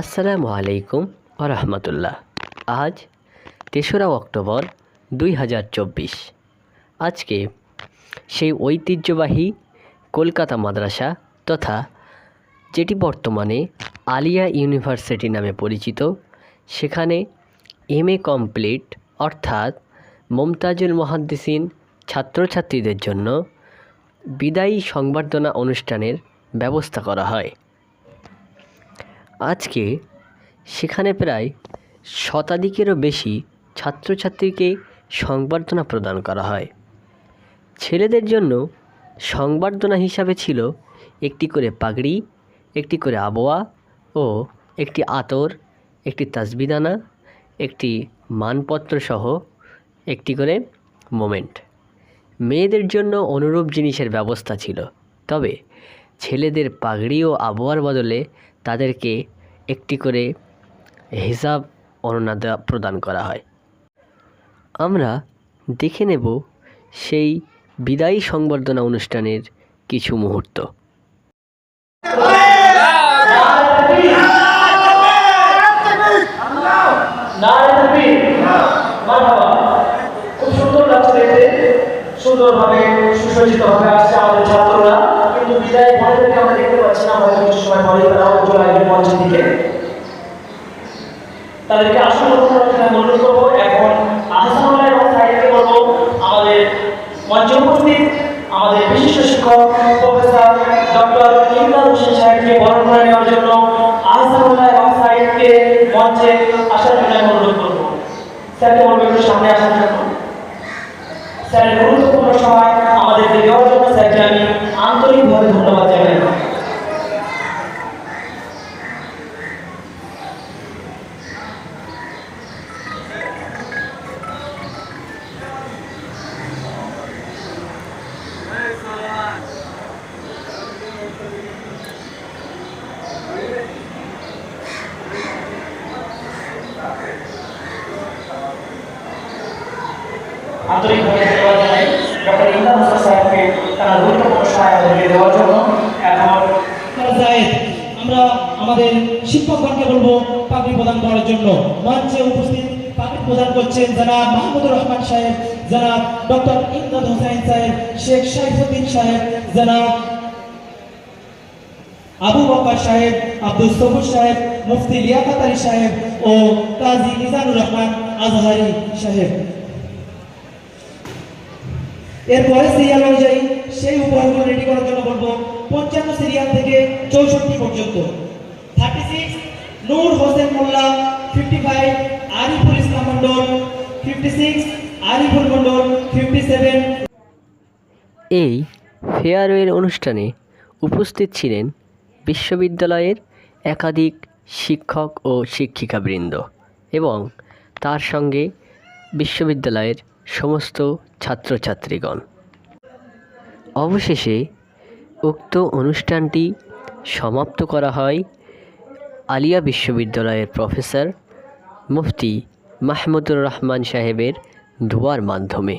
আসসালামু আলাইকুম রহমতুল্লাহ। আজ ৩রা অক্টোবর ২০২৪। আজকে সেই ঐতিহ্যবাহী কলকাতা মাদ্রাসা তথা যেটি বর্তমানে আলিয়া ইউনিভার্সিটি নামে পরিচিত, সেখানে MA কমপ্লিট অর্থাৎ মুমতাজুল মুহাদ্দিসিন ছাত্রছাত্রীদের জন্য বিদায়ী সংবর্ধনা অনুষ্ঠানের ব্যবস্থা করা হয়। আজকে সেখানে প্রায় শতাধিকেরও বেশি ছাত্রছাত্রীকে সংবর্ধনা প্রদান করা হয়। ছেলেদের জন্য সংবর্ধনা হিসাবে ছিল একটি করে পাগড়ি, একটি করে আবওয়া ও একটি আতর, একটি তাসবিদানা, একটি মানপত্র সহ একটি করে মোমেন্ট। মেয়েদের জন্য অনুরূপ জিনিসের ব্যবস্থা ছিল, তবে ছেলেদের পাগড়ি ও আবওয়ার বদলে তাদেরকে একটি করে হিজাব ওড়না প্রদান করা হয়। আমরা দেখে নেব সেই বিদায়ী সংবর্ধনা অনুষ্ঠানের কিছু মুহূর্ত। খুব সুন্দর লাগছে দেখতে, সুন্দরভাবে সুসজ্জিতভাবে আসছে আমাদের ছাত্ররা, কিন্তু বিদায় পরেদেরকে আমরা দেখতে পাচ্ছি না। হয়তো কিছু সময় পরে তারাও চলে আসবে মঞ্চের দিকে। তাদেরকে আসল অনুরোধ করবো। এখন আহসানুল্লাহ এবং সাইদকে বলবো আমাদের মঞ্চে উপস্থিত আমাদের বিশিষ্ট শিক্ষক প্রফেসর ডক্টর ইমদাদ হোসেন সাহেবকে বরণ করে নেওয়ার জন্য আহসানুল্লাহ এবং সাইদকে মঞ্চে আসার জন্য অনুরোধ করবো। স্যারকে বলবো একটু সামনে আসার জন্য। স্যারের গুরুত্বপূর্ণ সময় আমাদেরকে দেওয়ার জন্য স্যারকে আমি আন্তরিকভাবে ধন্যবাদ জানাই। আন্তরিকভাবে ধন্যবাদ জানাই ডক্টর ইমদাদ হোসেন সাহেবকে তার গুরুত্বপূর্ণ সময় আমাদেরকে দেওয়ার জন্য। এখন আমরা আমাদের শিক্ষকগণকে বলবো পাগড়ি প্রদান করার জন্য। মঞ্চে উপস্থিত পাগড়ি প্রদান করছেন জনাব মাহমুদুর রহমান সাহেব, জনাব ডক্টর ইমদাদ হোসেন সাহেব, শেখ সাইফুদ্দিন সাহেব, জনাব আবু বকর সাহেব, আব্দুল সবুর সাহেব, মুফতি লিয়াকত আলী সাহেব ও কাজী মিজানুর রহমান আজহারি সাহেব। এরপরে সিরিয়াল অনুযায়ী সেই উপহারগুলো রেডি করার জন্য বলবো 55 সিরিয়াল থেকে 64 পর্যন্ত। 36 নূর হোসেন মোল্লা, 55 আরিফুল ইসলাম মন্ডল, 56 আরিফুল মন্ডল, 57। এই ফেয়ারওয়েল অনুষ্ঠানে উপস্থিত ছিলেন বিশ্ববিদ্যালয়ের একাধিক শিক্ষক ও শিক্ষিকাবৃন্দ এবং তার সঙ্গে বিশ্ববিদ্যালয়ের সমস্ত ছাত্রছাত্রীগণ। অবশেষে উক্ত অনুষ্ঠানটি সমাপ্ত করা হয় আলিয়া বিশ্ববিদ্যালয়ের প্রফেসর মুফতি মাহমুদুর রহমান সাহেবের দোয়ার মাধ্যমে।